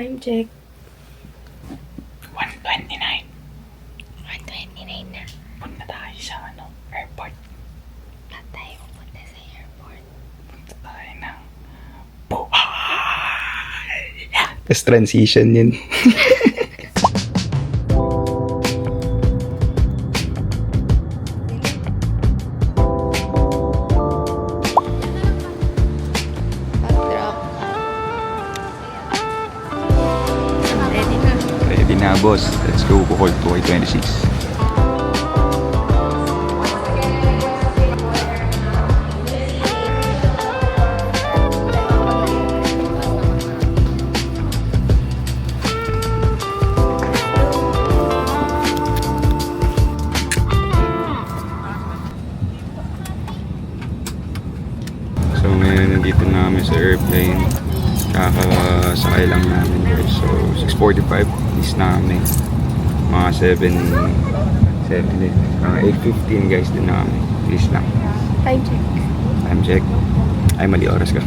Time check. 1:29. 1:29 na. Punta tayo sa airport. Lahat tayo pupunta sa airport. Punta tayo ng buhay. Tapos transition yun. Backdrop. Ready na. Ready na, boss. Let's go. Bohol 226. So ngayon nandito na kami sa airplane. Kakasakay lang namin guys. So 6:45 is namin. Mga 7 din. Mga 8:15 guys din na kami. Please lang. Time check. Time check. Ay mali oras ka.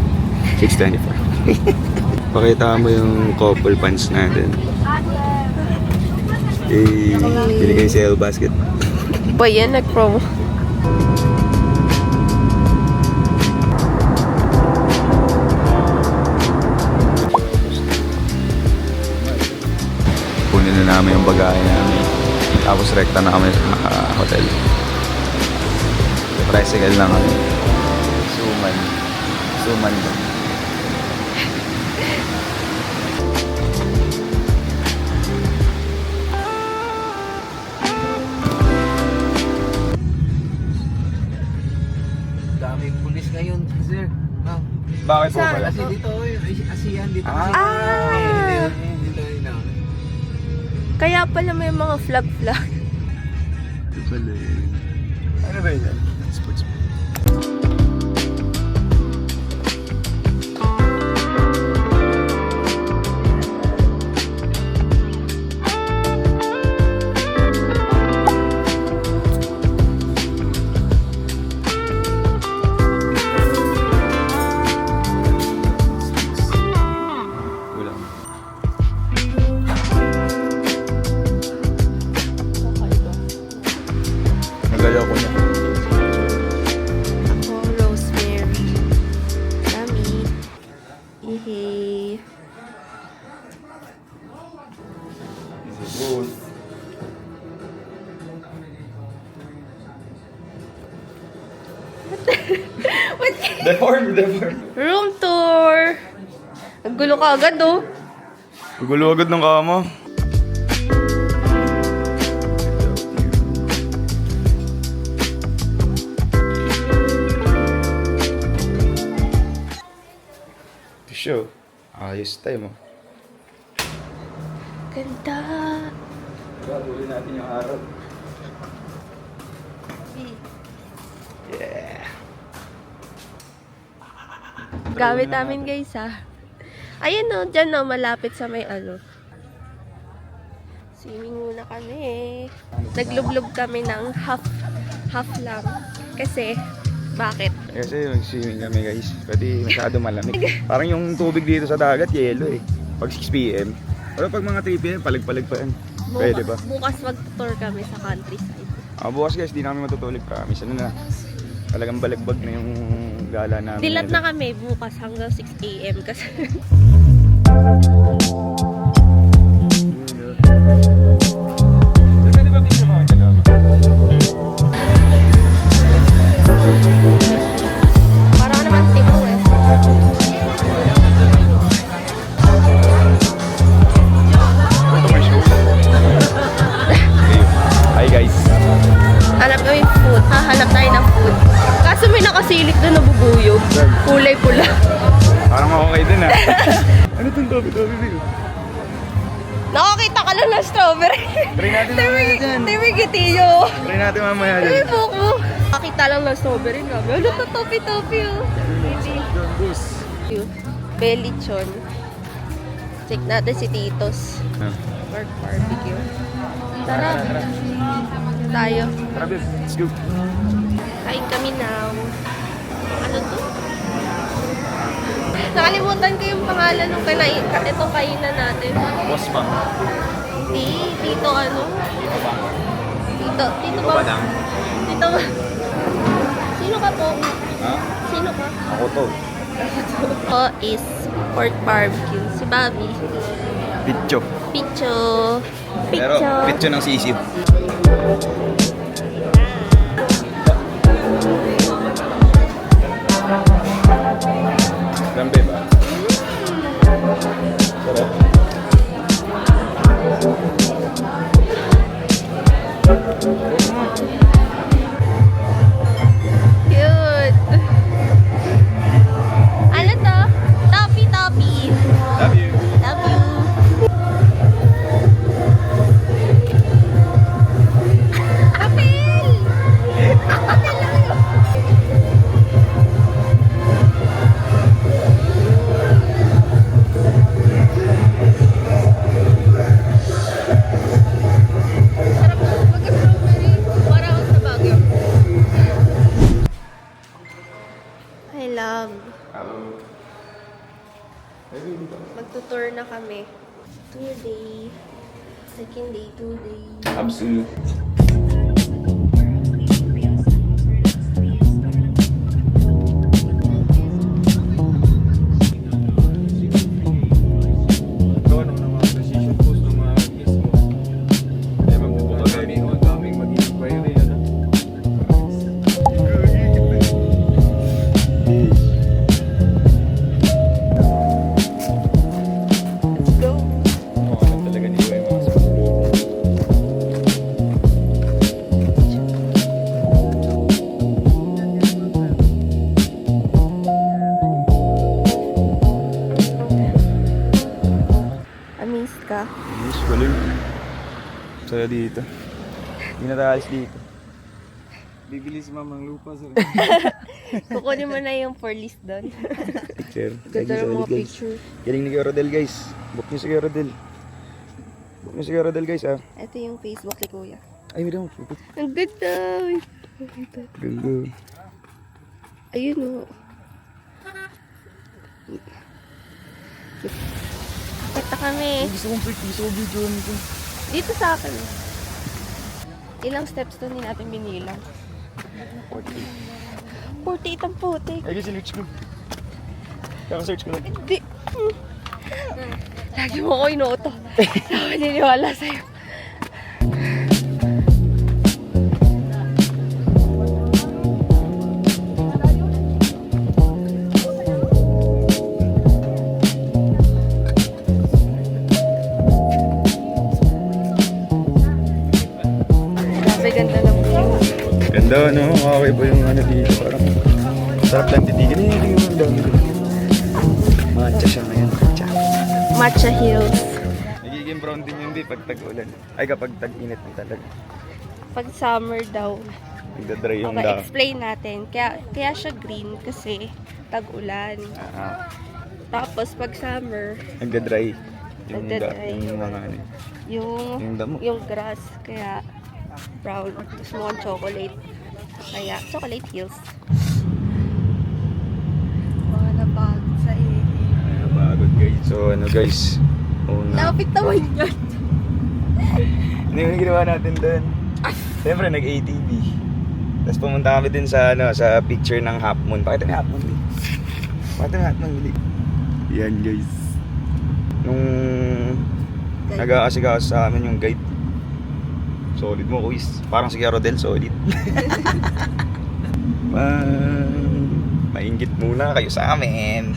6:24. Pakita mo yung couple pants natin. Eh, binigay sa L basket. Ba yan, nag-promo. Kunin na namin yung bagahe namin. Tapos rekta na kami sa hotel. Tricycle lang kami. Suman ba? Daming pulis ngayon, sir. Ah, Bakit po Saan? pala? kasi dito, ASEAN dito. Ah. Dito na. Kaya pala may mga flag-flag. Ito pala yun. Ano ba yun? Sports. Wala. Nagalaw ko na. Ako, Rosemary. Kami. Ihe. Good. Deform. Room tour! Ang gulo ka agad, oh. Gugulo agad ng kama. Show. Ayos tayo mo. Ganda. Huli natin yung araw. Yeah. Gamit namin, guys, ha. Ayun, no. Dyan, no. Malapit sa may ano. Swimming muna kami. Naglublog kami ng half lang. Kasi, bakit? Kasi mag-swimming kami guys. Pwede masyado malamig. Parang yung tubig dito sa dagat, yelo eh. Pag 6 PM. Pero pag mga 3 PM, palag-palag pa yan. Pwede ba? Bukas mag-tour kami sa countryside. Bukas guys, di namin matutulog. Promise. Ano na? Talagang balagbag na yung gala namin. Dilat na kami bukas hanggang 6 AM kasi Pwede ba video mga dalawa? parang naman timo eh. Ito may show. Hi guys. Hanap kami food. Hahanap tayo ng food. Kaso may nakasilip doon na bubuyog. Kulay pula. Parang okay din ah. Ano itong topi-topi video? Nakakita ka lang ng strawberry. Try natin mamaya dyan. Timigitiyo. Try natin mamaya Ay, dyan. buhok mo. Nakakita lang ng strawberry. Gabi. Ano to? Topi-topi oh. Belichon. Check natin si Titos. Work barbecue. Tara. Tayo. Tara, babe. Let's go. Kain kami now. Ano to? Nakalimutan ko yung pangalan ng itong kainan natin. Boss pa. Hindi, Tito ano? Dito ba? Tito ba? Tito ba? Sino ka po? Ha? Sino ka? Ako to. Ito is pork barbecue. Si Bobby. Pitcho. Picho. Pero Picho. pitcho ng sisiw. Gambe ba? Sarap. Cute. Ano to? Toppy, toppy. Love you. Love you. Apil! Apil lang yun. Sarap na mag-strawberry. Para ako sa Baguio. I love. Magtutour na kami. Tour day. Second day, tour day. Absolute. Ikaw, ano ng mga precision post ng mga guest mo? Kaya magbubuka kami, ang daming mag-inquire eh, ano? Let's go. Oo, alam talaga ni Iwa yung mga sponsor. Amazed ka? Yes, galing. Saya dito. Hindi na tayo alis dito. Bibili si Mamang lupa sa Kukunin mo na yung for list doon. picture. Ganda ng mga picture. Galing ni Kuya Rodel, guys. Book niyo si Kuya Rodel. Book niyo si Kuya Rodel, guys, ah. Ito yung Facebook ni Kuya. Ay, may daw. Ang ganda! Ganda. Ayun o. Kita kami. Gusto kong pic, gusto kong video nito. Dito sa akin. Ilang steps to din natin binilang? 48 ang putik. Ay, kasi search ko. Kaka-search ko lang. Hindi. Lagi mo ko inuuto. Ako niniwala sa'yo. Grabe, ganda ng view. Ganda, no? Okay po yung ano dito. Parang sarap lang titigan. Eh, hindi yung dami ko. Matcha siya ngayon. Matcha. Matcha Hills. Nagiging brown din yun, di, pag tag-ulan. Ay, kapag tag-init na talaga. Pag summer daw. Nagdadry yung Okay, dami. explain natin. Kaya siya green kasi tag-ulan. Ah, Tapos pag summer, nagdadry. Yung, Nagdadry. yung mga ano. Yung damo. yung grass, kaya brown. Tapos mukhang chocolate. Kaya chocolate hills. Mga napagod sa Ay, pagod guys. So ano guys. Lapit naman yun. Ano yung ginawa natin doon? Siyempre nag-ATV. Tapos pumunta kami din sa ano sa picture ng half moon. Pakita ni half moon. Pakita ni half moon. Yan guys. Nung nag-aasikaso sa amin yung guide. Solid mo quiz. Parang si Kuya Rodel, solid. Mainggit muna kayo sa amin.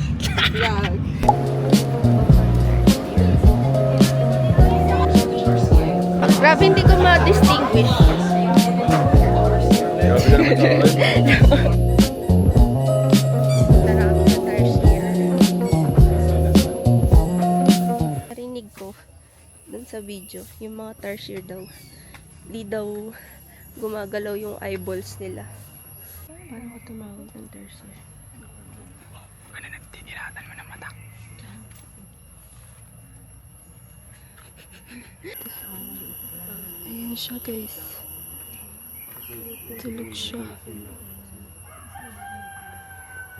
Grabe, hindi ko ma-distinguish. Grabe ka naman ako. Marami na tarsier. Narinig ko dun sa video, yung mga tarsier daw, di daw gumagalaw yung eyeballs nila. Paano ko tumawag ng tarsier? Ano nagtitiratan mo ng mata? Ayan siya guys. Tulog siya.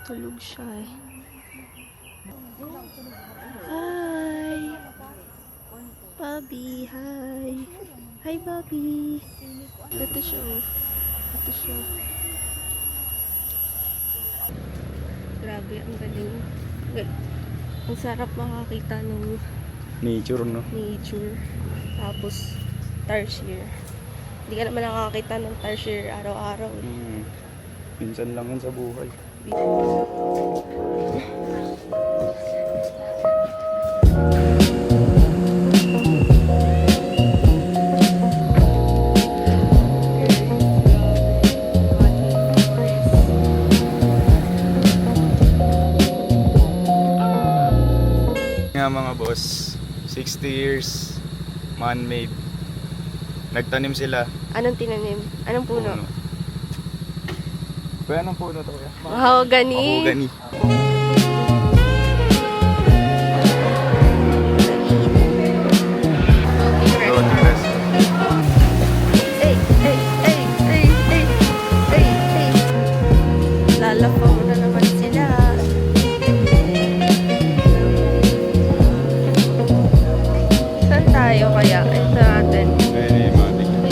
Tulog siya eh. Hi! Bobby, hi! Hi, Bobby! Ito siya, oh. Ito siya. Grabe, ang galing. Ang sarap makakita ng Nature, no? nature. Tapos, tarsier. Hindi ka naman nakakita ng tarsier araw-araw. Eh. Minsan lang yan sa buhay. Nga mga boss, 60 years, man-made. Nagtanim sila. Anong tinanim? Anong puno? Kaya anong puno to? Mahogany. Mahogany. Ay, ay, ay, ay, ay, ay, ay. Lalapaw na naman sila. Saan tayo kaya? Ito natin. Ayun yung mga tingin.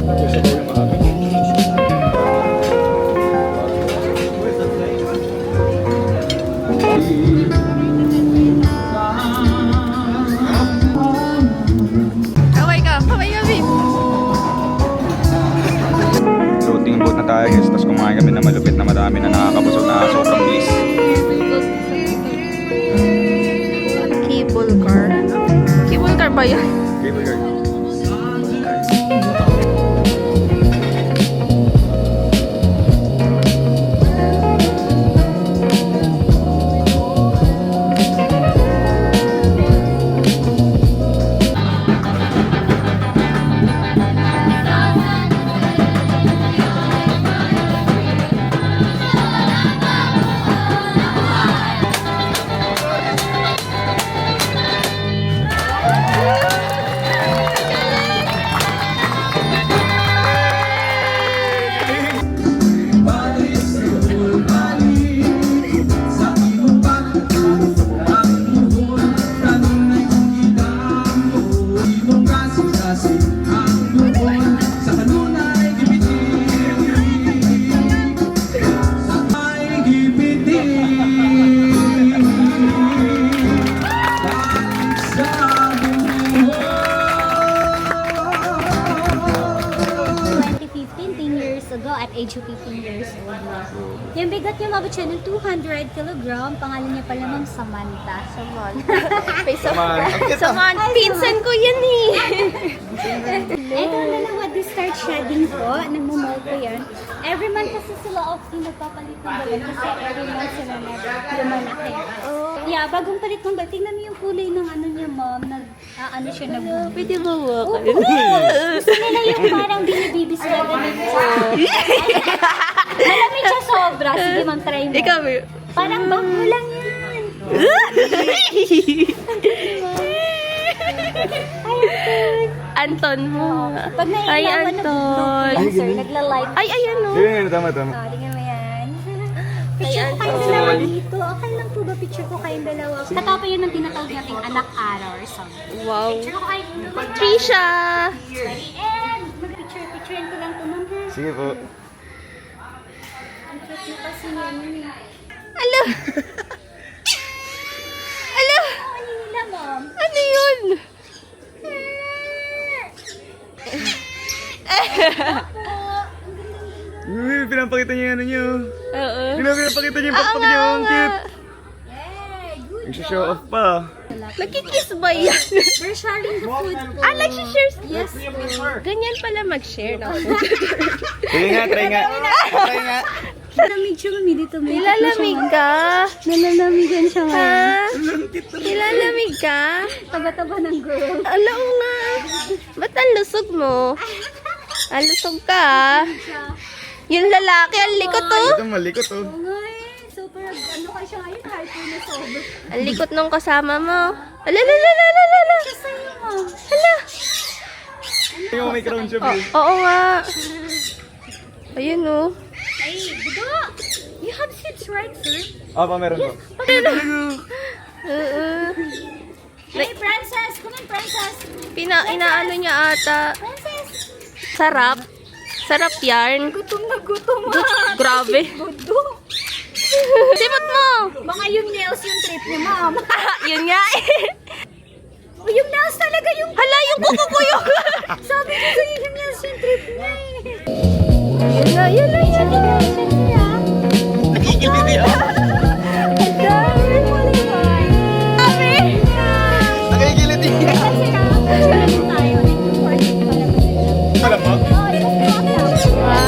Gusto ko yung mahogany. Kaway ka! Kaway kami! Floating boat na tayo guys, tapos kumain kami na malupit na madami na nakakabusog na sobrang bilis. Cable car. Cable car ba yun? Cable car. at age of 15 years old na. Yung bigat niya mabot siya ng 200 kilogram. Pangalan niya pala Ma'am Samantha. May Saman. Pinsan ko yan eh. Ito ang dalawa, this start shedding po. Nagmumol ko yan. Every month kasi sila nagpapalit ng balat kasi every month sila lumalaki. Yeah, bagong palit ng balat. Tingnan mo yung kulay ng ano niya, ma'am. Ano siya, Pwede ba waka? Gusto nila yung parang binibibis na ganun siya. Malamig siya sobra. Sige, ma'am, try mo. Ikaw, Parang bago lang yan. Anton mo. Pag Ay, naiilawan na Anton. sir, nagla-like. Ay, ayan o. Yun, tama. Tingnan mo yan. Picture ko kayong dalawa dito. Okay lang po ba picture ko kayong dalawa? Katapa yun ang tinatawag nating anak araw or something. Wow. Picture ko kayong dalawa. Trisha! And mag-picturean ko lang po ma'am. Sige po. Ang cute na kasi yan. Alo! Alo! Ano nila ma'am? Ano yun? Uy, pinapakita niya yung ano niyo. Oo. Pinapakita niya yung pakpak niyo. Ang cute. Yay! Good Nagsishow off pa. Nagkikiss ba yan? They're sharing the food po. Nagsishare. Yes po. Ganyan pala mag-share na food. Sige nga, try nga. Try nga. Nilalamig siya mami dito. Nilalamig ka? Nilalamigan siya Ha? ngayon. Nilalamig ka? Taba-taba ng girl. Alam nga. Ba't ang lusog mo? Ang lusog ka ah. Yung lalaki, ang likot to. Ito malikot oh. Oo nga eh. Super, ano ka siya ngayon? Hyper na sober. Ang likot nung kasama mo. Ala. Siya sa'yo mo. Ala. Yung may crown siya, Oo nga. Ayun oh. Ay, Budo! You have seats, right, sir? Pa, meron po. Hey, princess! Come on, princess! Inaano niya ata. Princess! Sarap. Sarap yan. Gutom na gutom Grabe. Budo! Simot mo. Baka yung nails yung trip ni ma'am. Yun nga eh. O, yung nails talaga yung... Hala, yung kuko ko yung. Sabi ko sa'yo yung nails yung trip niya eh. Yun na, yun na, yun na. Nakikiliti ako. Dami mo naman. Dami. Nakikiliti. Kasi na, tayo. Recording pala ko sila. Alam mo? Oh, let's go now.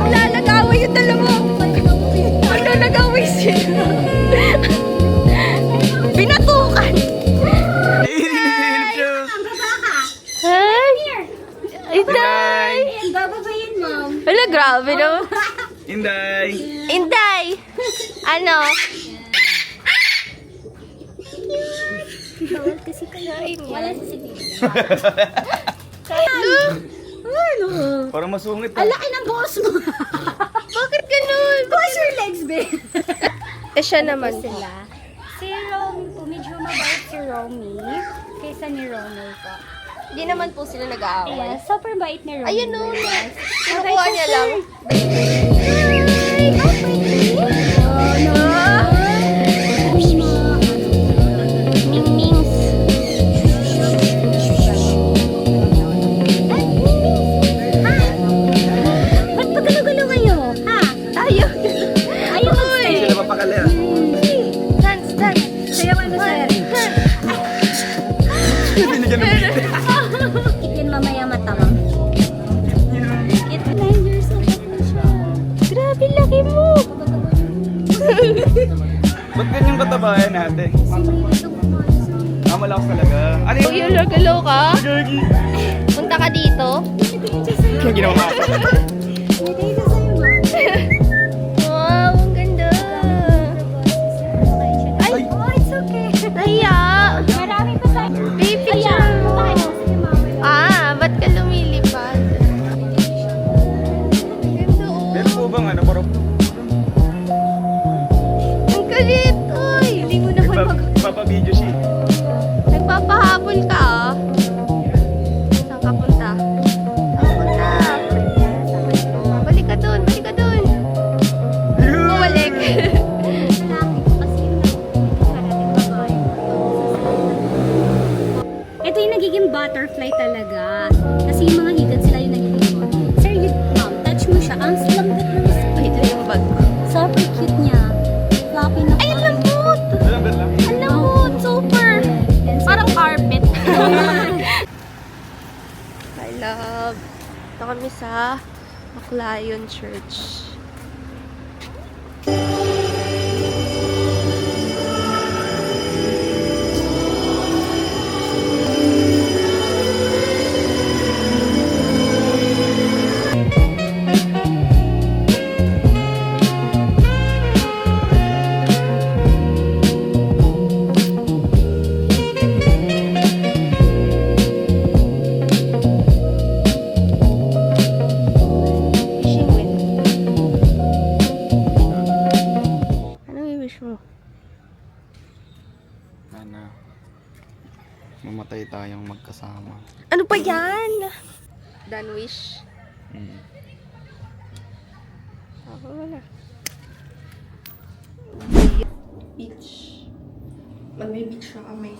Lalagaway yung dalawa. Lalagaway sila. Pinatukan. Nakikiliti siya. Ang baba ka. Hi. Here. Inday. Ang bababayin, ma'am. Wala, grabe no. Inday. Inday. Ano? Bawal kasi kayo. Wala sa sige. Ano? Parang masungit. Ang laki ng boss mo. Bakit ganun? Cross your legs, babe. Eh siya naman. Sila. Si Romy po, medyo mabait si Romy kaysa ni Romy po. Hindi naman po sila nag-aaway. Yes, super bait ni Romy. Ayun o. Yes. Kinukuha niya lang. Ming-mings. Ba't pagkalo-galo kayo? Ha? Tayo. Ayaw mag-stay. Sila mapakali ah. Dance, dance. Sayawan mo, sir. Binigyan ng bite. Itin mamaya mata mo. 9 years old na siya. Grabe, laki mo. Ba't ganyang katabayan natin? Malakas talaga. Ano Kung yung galaw ka, Gagi. punta ka dito. Kaya ginawa ko. Wow, ang ganda. Ay, Oh, it's okay. nahiya. Marami pa tayo. Baby, picture mo. Ba't ka lumilipad? Ganda oh. Meron po bang ano, parang Ang galit, oy. Hindi mo naman papabideo siya. Nagpapahabol ka, ah. Saan ka punta? Punta. Balik ka dun, balik ka dun. Bumalik. Ito yung nagiging butterfly talaga. Kasi yung mga higad sila yung nagiging Sir, you, ma'am, touch mo siya. Ang lambot ng Ay, ito yung bag ko. super cute niya. Floppy na Ay, ang lambot. Alam ba lang? Ang lambot, super. Parang carpet. I love. Ito kami sa Baclayon Church. Fishing with. Ano i-wish mo? Sana mamatay tayong magkasama. Ano pa yan? Done wish. Ako wala. Beach. Magbe-beach na kami.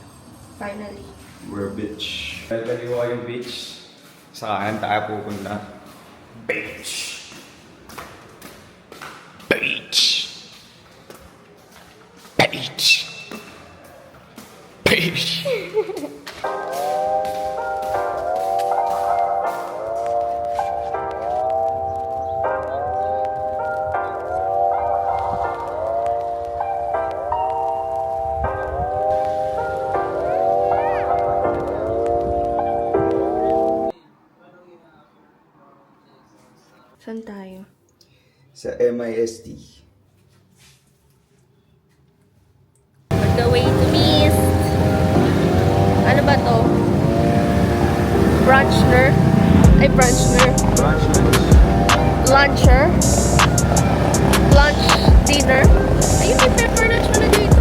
Finally. We're beach. Dahil kaliwa yung beach, sa kanan tayo pupunta. Beach. Beach. Beach. Beach. Saan tayo? Sa MIST. On the way to Mist. luncher. Lunch, dinner. Ayun, may pepper lunch pala dito.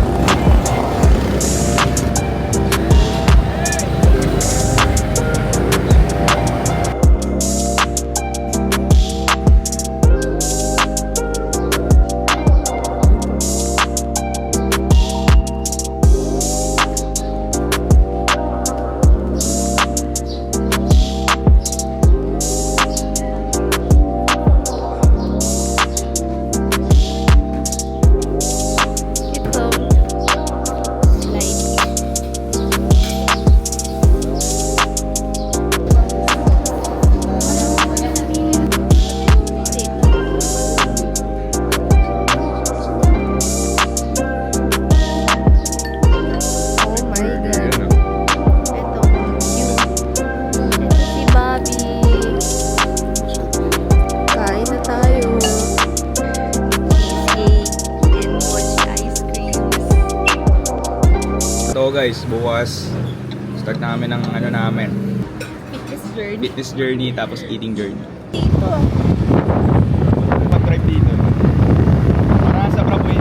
Ito. Slide. Oh my God. Ayan, oh. Ito, cute. Ito si Bobby. Kain na tayo. Cheesecake and mochi ice creams. Ito guys, bukas start namin ng ano namin, Fitness journey. fitness journey tapos eating journey. Dito. Pag-drive dito.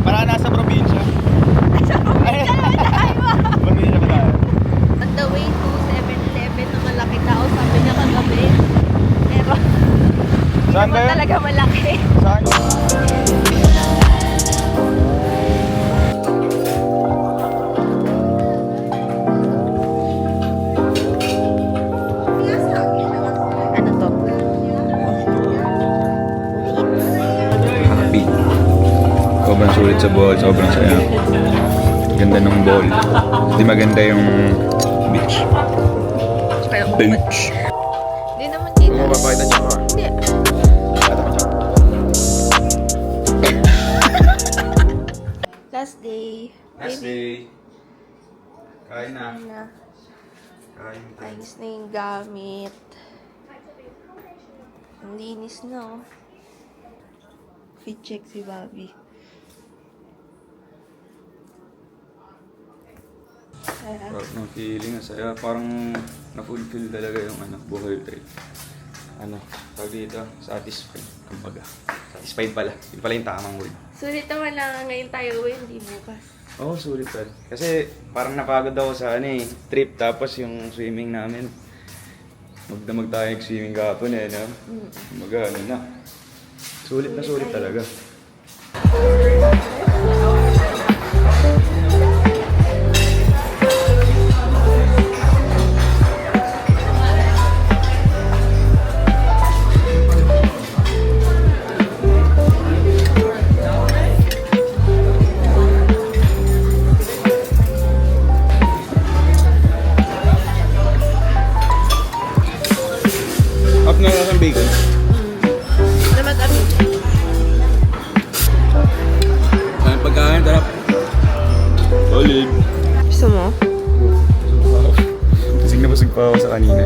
Para nasa probinsya. Probinsya ba tayo? On the way to 7-Eleven na malaki tao, sabi niya kagabi. Pero, Saan ba hindi yun? talaga malaki. Saan? Ano to? Happy. Sobrang sulit sa ball, sobrang saya. Ganda ng ball. Hindi maganda yung beach. Kaya, Beach. hindi naman dito. Kung mapapakita siya ka. Hindi. Last day. Last day. Kain na. Kain na. Kain. Ayos na yung gamit. Ang linis na, oh. Fit check si Bobby. Kaya, Parang ng feeling, ang saya. Parang na-fulfill talaga yung buhay trip. Tawag dito, satisfied. Kumbaga, satisfied pala. Yun pala yung tamang word. sulit naman lang ngayon tayo, hindi bukas. Oo, sulit pala. Kasi parang napagod ako sa trip. Tapos yung swimming namin, magdamag tayo swimming kahapon no? Kumbaga, na. Sulit na sulit talaga. Up na lang ang bacon. Naman kami. Saan pagkain, tarap. Solid. Gusto mo? Busog na busog pa ako sa kanina.